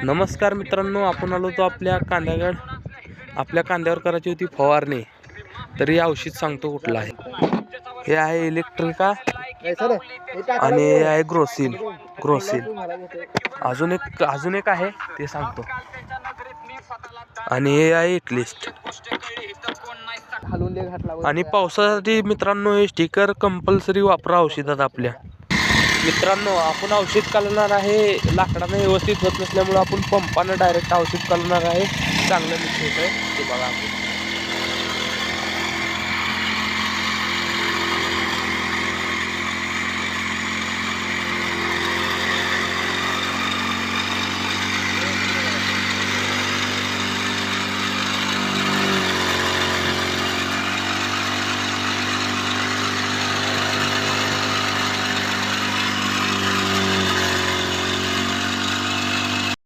नमस्कार मित्रांनो, आपण आलो तो आपल्या कांद्यावर करायची होती फवारणी. तर हे औषध सांगतो कुठलं आहे. हे आहे इलेक्ट्रिका आणि हे आहे ग्रोसिल. अजून एक आहे ते सांगतो. आणि हे आहे इटलिस्ट. आणि पावसासाठी मित्रांनो हे स्टिकर कंपल्सरी वापरा औषधात आपल्या. मित्रांनो, आपण औषध कालवणार आहे. लाकडाने व्यवस्थित होत नसल्यामुळे आपण पंपानं डायरेक्ट औषध कालवणार आहे. चांगलं मिक्स होत आहे ते बघा.